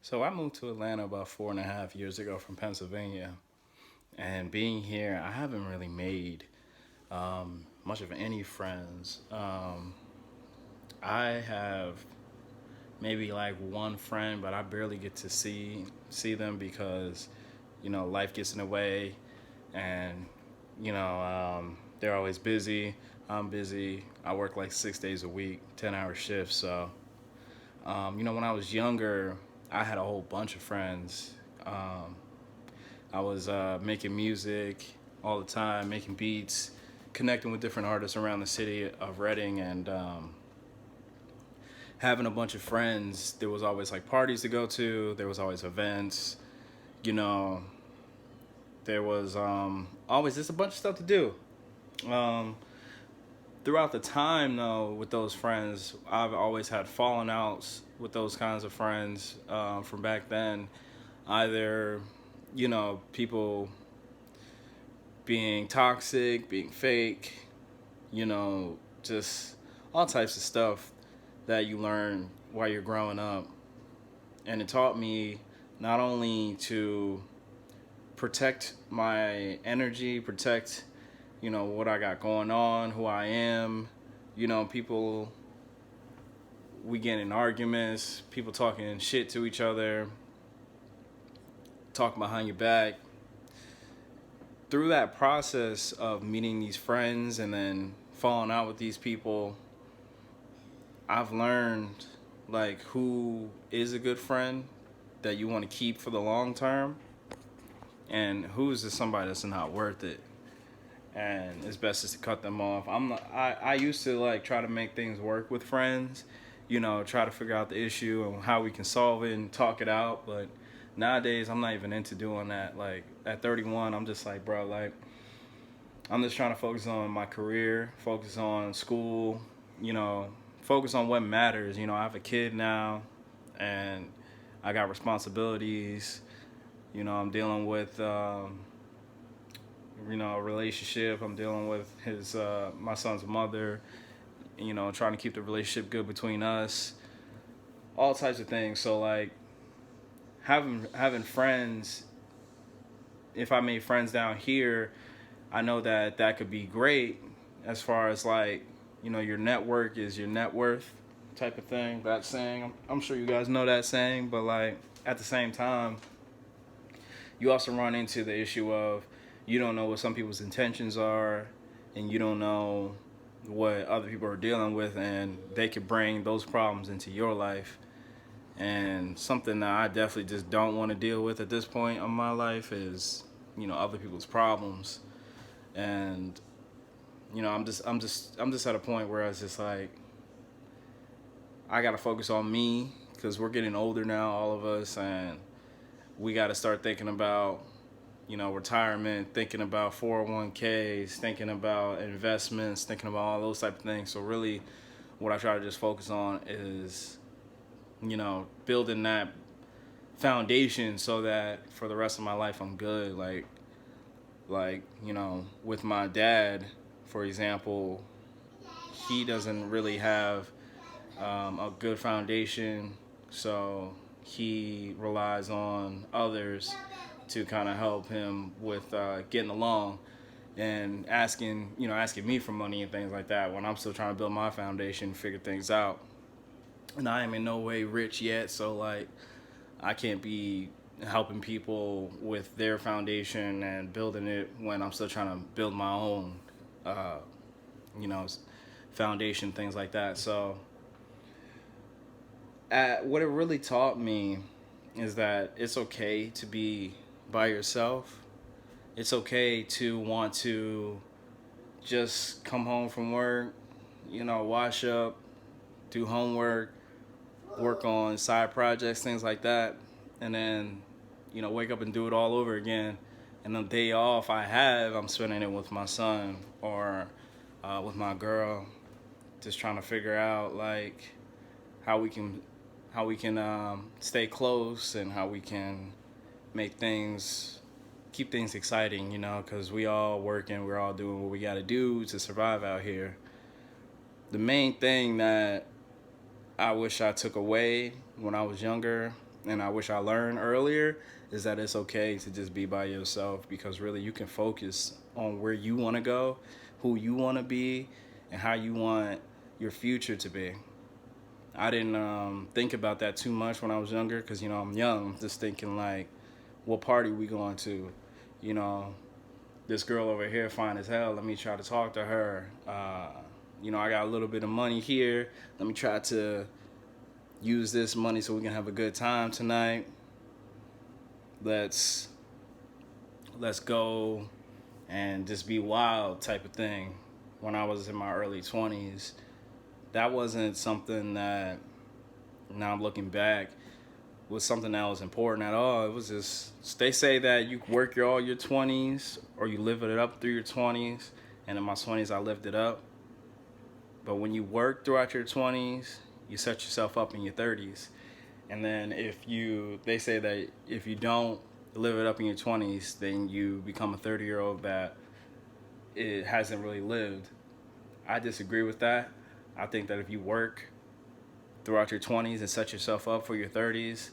So I moved to Atlanta about 4.5 years ago from Pennsylvania, and being here, I haven't really made much of any friends. I have maybe like one friend, but I barely get to see them because life gets in the way, and they're always busy. I'm busy. I work like 6 days a week, 10-hour shifts. So when I was younger, I had a whole bunch of friends. Um, I was making music all the time, making beats, connecting with different artists around the city of Reading, and having a bunch of friends. There was always like parties to go to. There was always events. You know, there was always just a bunch of stuff to do. Um, Throughout the time, though, with those friends, I've always had falling outs with those kinds of friends from back then. Either, people being toxic, being fake, just all types of stuff that you learn while you're growing up. And it taught me not only to protect my energy, protect, what I got going on, who I am. People, we get in arguments, people talking shit to each other, talking behind your back. Through that process of meeting these friends and then falling out with these people, I've learned like who is a good friend that you want to keep for the long term, and who's just somebody that's not worth it. And it's best just to cut them off. I used to like try to make things work with friends, try to figure out the issue and how we can solve it and talk it out. But nowadays, I'm not even into doing that. Like at 31, I'm just like, bro, like I'm just trying to focus on my career, focus on school, you know, focus on what matters. I have a kid now, and I got responsibilities. I'm dealing with a relationship. I'm dealing with his my son's mother. Trying to keep the relationship good between us. All types of things. So like having friends. If I made friends down here, I know that that could be great as far as like your network is your net worth type of thing. That saying, I'm sure you guys know that saying, but like at the same time, you also run into the issue of you don't know what some people's intentions are, and you don't know what other people are dealing with, and they could bring those problems into your life. And something that I definitely just don't want to deal with at this point of my life is other people's problems. And I'm just at a point where it's just like I gotta focus on me because we're getting older now, all of us, and we got to start thinking about retirement, thinking about 401ks, thinking about investments, thinking about all those type of things. So really, what I try to just focus on is building that foundation so that for the rest of my life I'm good. With my dad, for example, he doesn't really have a good foundation, so he relies on others to kind of help him with getting along and asking me for money and things like that when I'm still trying to build my foundation, figure things out. And I am in no way rich yet, so like I can't be helping people with their foundation and building it when I'm still trying to build my own, uh, you know, foundation, things like that. So what it really taught me is that it's okay to be by yourself. It's okay to want to just come home from work, wash up, do homework, work on side projects, things like that, and then, wake up and do it all over again. And the day off I have, I'm spending it with my son or with my girl, just trying to figure out like how we can stay close and how we can make things keep things exciting, because we all working, we're all doing what we got to do to survive out here. The main thing that I wish I took away when I was younger and I wish I learned earlier, is that it's okay to just be by yourself, because really you can focus on where you want to go, who you want to be, and how you want your future to be. I didn't think about that too much when I was younger, because I'm young, just thinking like, what party we going to? You know, this girl over here fine as hell. Let me try to talk to her. I got a little bit of money here. Let me try to use this money so we can have a good time tonight. Let's go and just be wild type of thing. When I was in my early 20s, that wasn't something that, now I'm looking back, was something that was important at all. It was just, they say that you work all your 20s or you live it up through your 20s, and in my 20s I lived it up. But when you work throughout your 20s, you set yourself up in your 30s. And then they say that if you don't live it up in your 20s, then you become a 30-year-old that it hasn't really lived. I disagree with that. I think that if you work throughout your 20s and set yourself up for your 30s,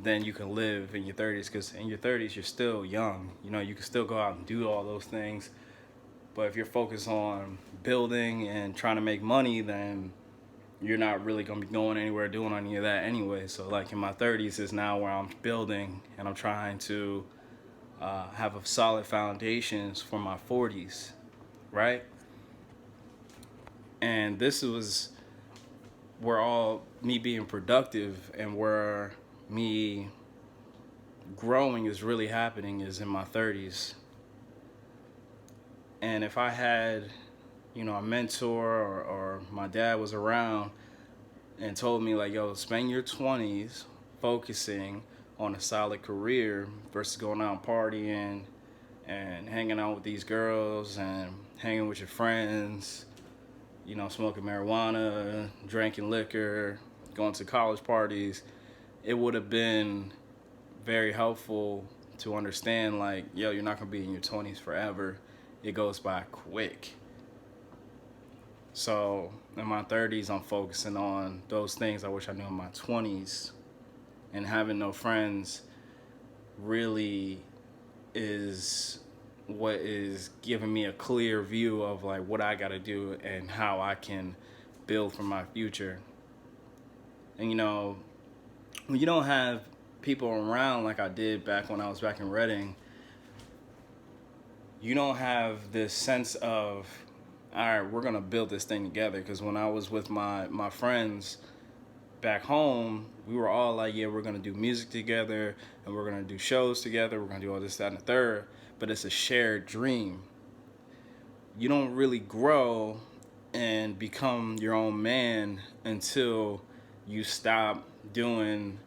then you can live in your 30s, because in your 30s you're still young. You can still go out and do all those things. But if you're focused on building and trying to make money, then you're not really going to be going anywhere doing any of that anyway. So like in my 30s is now where I'm building, and I'm trying to have a solid foundations for my 40s, right? And this was where all me being productive and where me growing is really happening, is in my 30s. And if I had, a mentor, or my dad was around and told me like, yo, spend your 20s focusing on a solid career versus going out and partying and hanging out with these girls and hanging with your friends, smoking marijuana, drinking liquor, going to college parties, it would have been very helpful to understand like, yo, you're not going to be in your 20s forever. It goes by quick. So in my 30s, I'm focusing on those things I wish I knew in my 20s. And having no friends really is what is giving me a clear view of like what I got to do and how I can build for my future. And when you don't have people around like I did back when I was back in Reading, you don't have this sense of, all right, we're going to build this thing together. Because when I was with my friends back home, we were all like, yeah, we're going to do music together, and we're going to do shows together. We're going to do all this, that, and the third. But it's a shared dream. You don't really grow and become your own man until you stop doing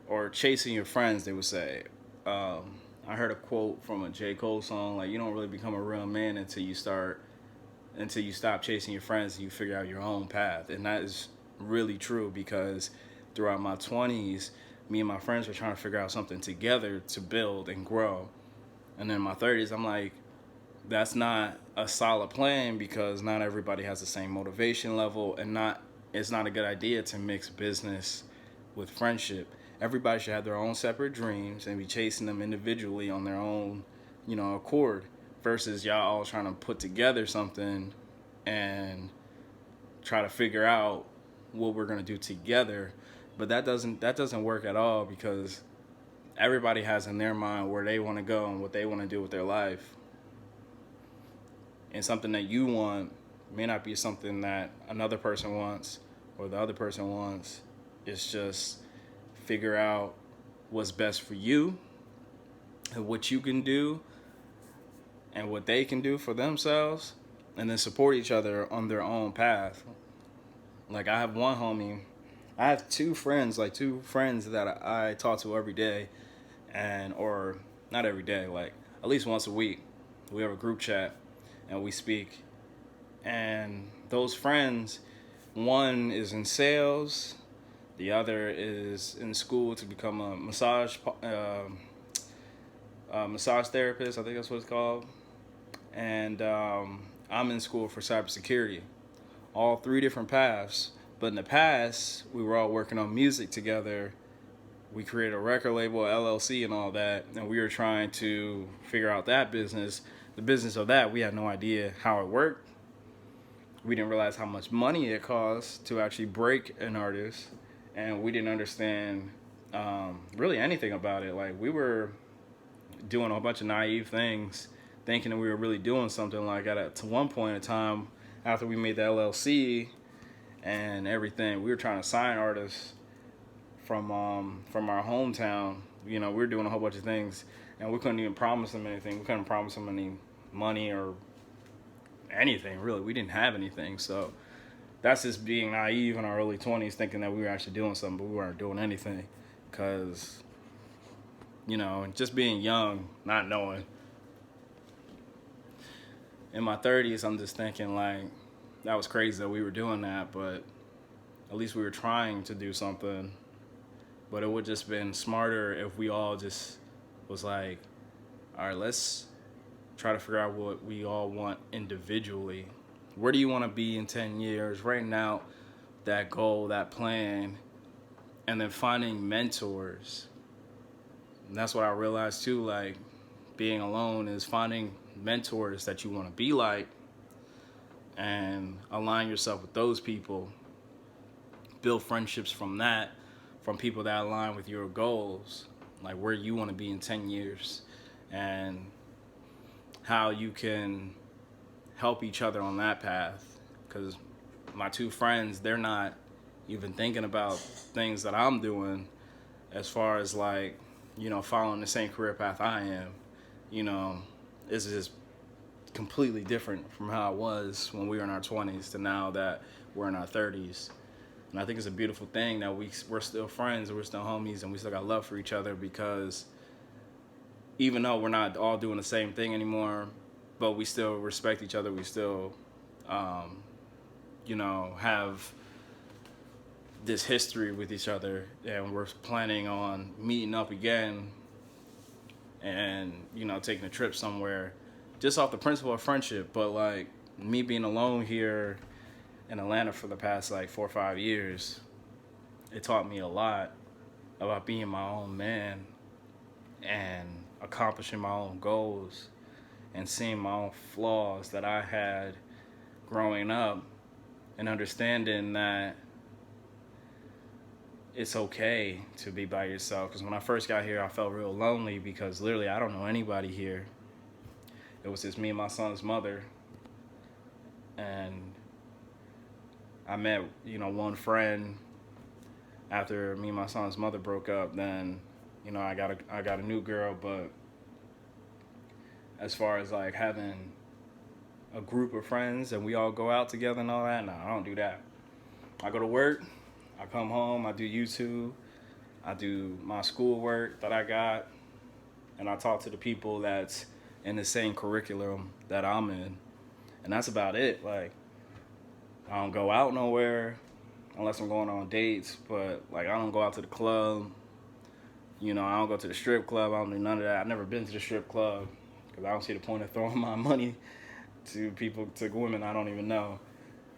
or chasing your friends, they would say. I heard a quote from a J. Cole song, like, you don't really become a real man until you stop chasing your friends and you figure out your own path. And that is really true, because throughout my 20s, me and my friends were trying to figure out something together to build and grow. And then in my 30s, I'm like, that's not a solid plan, because not everybody has the same motivation level, and it's not a good idea to mix business with friendship. Everybody should have their own separate dreams and be chasing them individually on their own, accord, versus y'all all trying to put together something and try to figure out what we're going to do together. But that doesn't work at all, because everybody has in their mind where they want to go and what they want to do with their life. And something that you want may not be something that another person wants or the other person wants. It's just figure out what's best for you and what you can do and what they can do for themselves, and then support each other on their own path. Like I have two friends that I talk to every day, or not every day, like at least once a week. We have a group chat and we speak. And those friends, one is in sales, the other is in school to become a massage therapist. I think that's what it's called. And I'm in school for cybersecurity. All three different paths. But in the past, we were all working on music together we created a record label, LLC, and all that, and we were trying to figure out that business. The business of that, we had no idea how it worked. We didn't realize how much money it costs to actually break an artist, and we didn't understand really anything about it. Like, we were doing a bunch of naive things, thinking that we were really doing something. Like, to one point in time, after we made the LLC and everything, we were trying to sign artists from our hometown. You know, we were doing a whole bunch of things, and we couldn't even promise them anything. We couldn't promise them any money or anything, really. We didn't have anything. So that's just being naive in our early 20s, thinking that we were actually doing something, but we weren't doing anything. Because, you know, just being young, not knowing. In my 30s, I'm just thinking, like, that was crazy that we were doing that, but at least we were trying to do something. But it would just been smarter if we all just was like, all right, let's try to figure out what we all want individually. Where do you want to be in 10 years? Writing out that goal, that plan, and then finding mentors. And that's what I realized too, like, being alone is finding mentors that you want to be like and align yourself with those people. Build friendships from that, from people that align with your goals, like where you want to be in 10 years and how you can help each other on that path. Because my two friends, they're not even thinking about things that I'm doing as far as, like, you know, following the same career path I am. You know, it's just completely different from how it was when we were in our 20s to now that we're in our 30s. And I think it's a beautiful thing that we're still friends, we're still homies, and we still got love for each other, because even though we're not all doing the same thing anymore, but we still respect each other. We still, you know, have this history with each other, and we're planning on meeting up again and, you know, taking a trip somewhere just off the principle of friendship. But, like, me being alone here in Atlanta for the past, like, 4 or 5 years, it taught me a lot about being my own man and accomplishing my own goals and seeing my own flaws that I had growing up, and understanding that it's okay to be by yourself. Because when I first got here, I felt real lonely, because literally I don't know anybody here. It was just me and my son's mother. And I met, you know, one friend after me and my son's mother broke up. Then, you know, I got a new girl. But as far as, like, having a group of friends and we all go out together and all that, no, I don't do that. I go to work, I come home, I do YouTube, I do my schoolwork that I got, and I talk to the people that's in the same curriculum that I'm in. And that's about it. Like, I don't go out nowhere unless I'm going on dates, but, like, I don't go out to the club. You know, I don't go to the strip club. I don't do none of that. I've never been to the strip club because I don't see the point of throwing my money to people, to women I don't even know.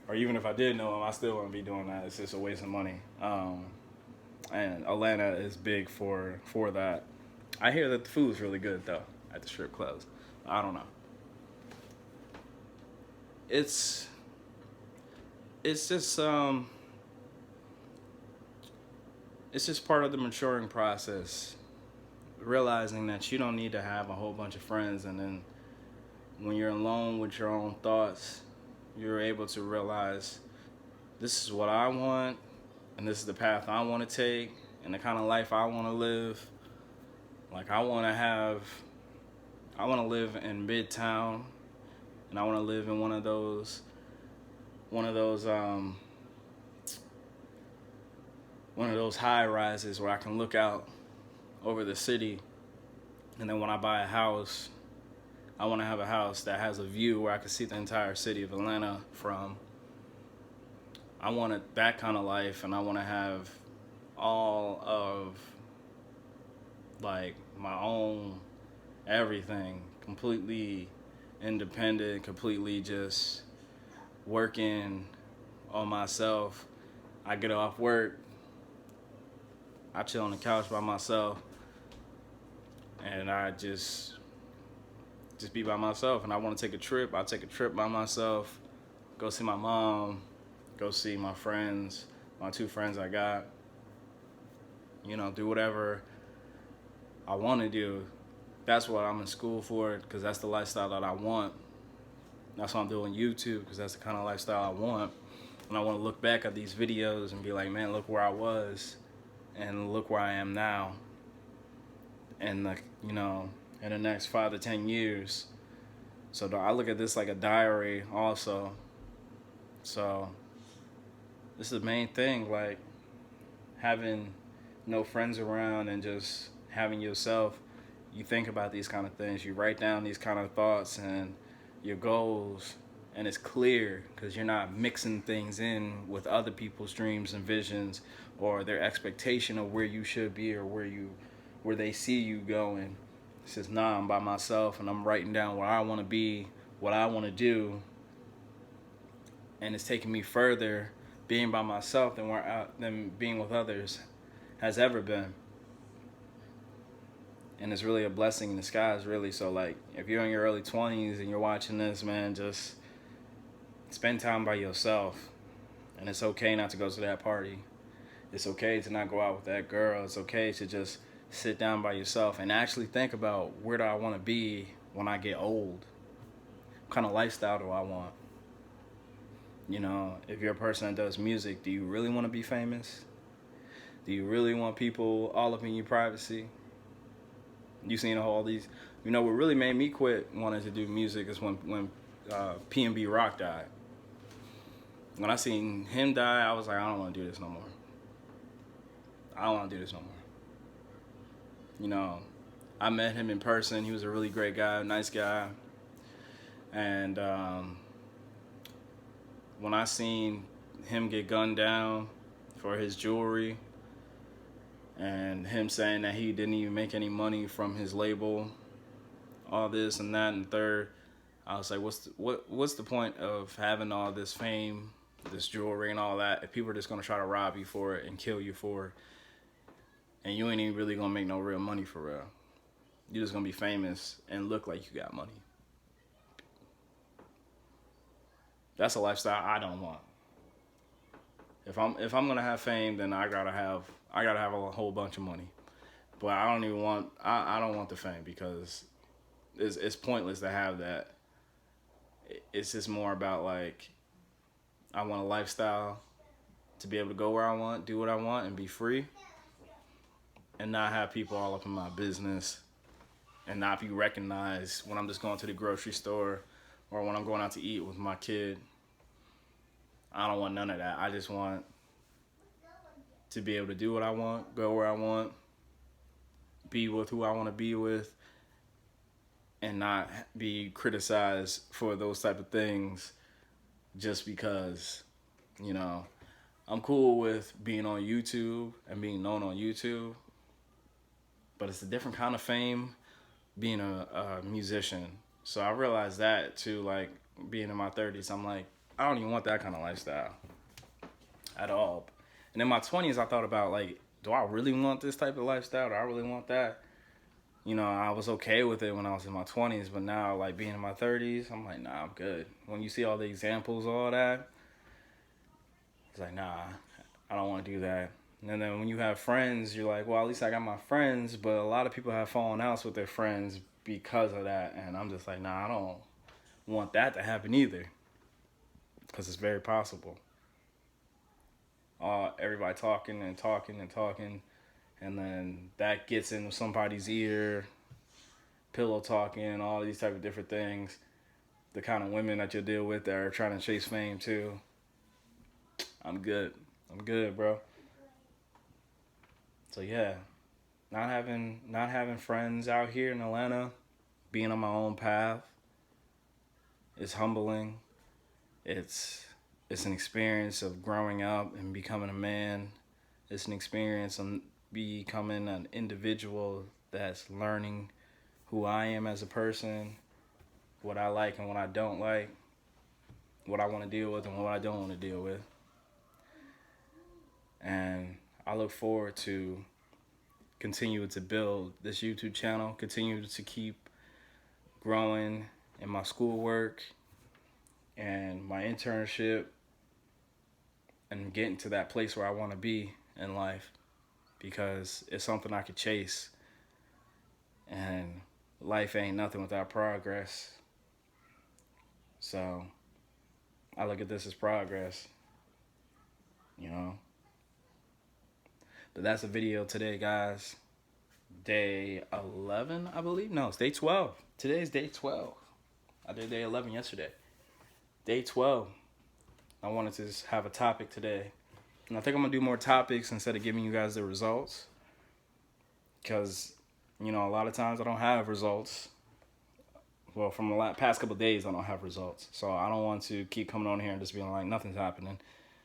Or even if I did know them, I still wouldn't be doing that. It's just a waste of money. And Atlanta is big for that. I hear that the food's really good, though, at the strip clubs. I don't know. It's just part of the maturing process, realizing that you don't need to have a whole bunch of friends, and then when you're alone with your own thoughts, you're able to realize this is what I want, and this is the path I want to take, and the kind of life I want to live. Like, I want to live in Midtown, and I want to live in one of those high rises where I can look out over the city. And then when I buy a house, I want to have a house that has a view where I can see the entire city of Atlanta from. I want that kind of life, and I want to have all of, like, my own everything, completely independent, completely just working on myself. I get off work, I chill on the couch by myself, and I just be by myself. And I want to take a trip. I take a trip by myself. Go see my mom. Go see my friends, my two friends I got. You know, do whatever I want to do. That's what I'm in school for, because that's the lifestyle that I want. That's why I'm doing YouTube, because that's the kind of lifestyle I want. And I want to look back at these videos and be like, man, look where I was, and look where I am now. And like, you know, in the next 5 to 10 years. So I look at this like a diary also. So this is the main thing, like having no friends around and just having yourself. You think about these kind of things. You write down these kind of thoughts and your goals, and it's clear because you're not mixing things in with other people's dreams and visions or their expectation of where you should be or where they see you going. It says, nah, I'm by myself and I'm writing down where I want to be, what I want to do, and it's taking me further being by myself than being with others has ever been. And it's really a blessing in disguise, really. So, like, if you're in your early 20s and you're watching this, man, just spend time by yourself. And it's okay not to go to that party. It's okay to not go out with that girl. It's okay to just sit down by yourself and actually think about, where do I want to be when I get old? What kind of lifestyle do I want? You know, if you're a person that does music, do you really want to be famous? Do you really want people all up in your privacy? You seen all these, you know, what really made me quit wanting to do music is when P&B Rock died. When I seen him die, I was like, I don't want to do this no more. I don't want to do this no more. You know, I met him in person. He was a really great guy, nice guy. And when I seen him get gunned down for his jewelry, and him saying that he didn't even make any money from his label, all this and that and third, I was like, what's the point of having all this fame, this jewelry and all that, if people are just gonna try to rob you for it and kill you for it, and you ain't even really gonna make no real money for real. You're just gonna be famous and look like you got money. That's a lifestyle I don't want. If I'm gonna have fame, then I gotta have a whole bunch of money. But I don't want the fame, because it's pointless to have that. It's just more about, like, I want a lifestyle to be able to go where I want, do what I want, and be free, and not have people all up in my business, and not be recognized when I'm just going to the grocery store or when I'm going out to eat with my kid. I don't want none of that. I just want to be able to do what I want, go where I want, be with who I want to be with, and not be criticized for those type of things just because, you know, I'm cool with being on YouTube and being known on YouTube, but it's a different kind of fame being a musician. So I realized that too, like, being in my 30s, I'm like, I don't even want that kind of lifestyle at all. And in my 20s, I thought about, like, do I really want this type of lifestyle? Do I really want that? You know, I was okay with it when I was in my 20s, but now, like, being in my 30s, I'm like, nah, I'm good. When you see all the examples, all that, it's like, nah, I don't want to do that. And then when you have friends, you're like, well, at least I got my friends, but a lot of people have fallen out with their friends because of that, and I'm just like, nah, I don't want that to happen either, because it's very possible. Everybody talking and talking and talking, and then that gets into somebody's ear, pillow talking, all these type of different things. The kind of women that you'll deal with that are trying to chase fame too. I'm good, bro. So yeah, not having friends out here in Atlanta, being on my own path, is humbling. It's an experience of growing up and becoming a man. It's an experience of becoming an individual that's learning who I am as a person, what I like and what I don't like, what I want to deal with and what I don't want to deal with. And I look forward to continue to build this YouTube channel, continue to keep growing in my schoolwork and my internship, and getting to that place where I want to be in life, because it's something I could chase, and life ain't nothing without progress. So I look at this as progress, you know. But that's the video today, guys. Day 11, I believe. No, it's day 12. Today is day 12. I did day 11 yesterday. Day 12. I wanted to just have a topic today. And I think I'm going to do more topics instead of giving you guys the results. Because, you know, a lot of times I don't have results. Well, from the past couple of days, I don't have results. So I don't want to keep coming on here and just being like, nothing's happening.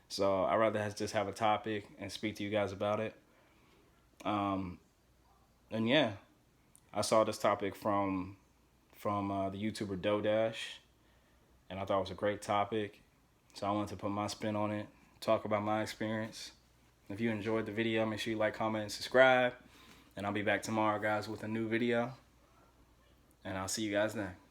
So I'd rather just have a topic and speak to you guys about it. And yeah, I saw this topic from the YouTuber Dodash, and I thought it was a great topic. So I wanted to put my spin on it, talk about my experience. If you enjoyed the video, make sure you like, comment, and subscribe. And I'll be back tomorrow, guys, with a new video. And I'll see you guys then.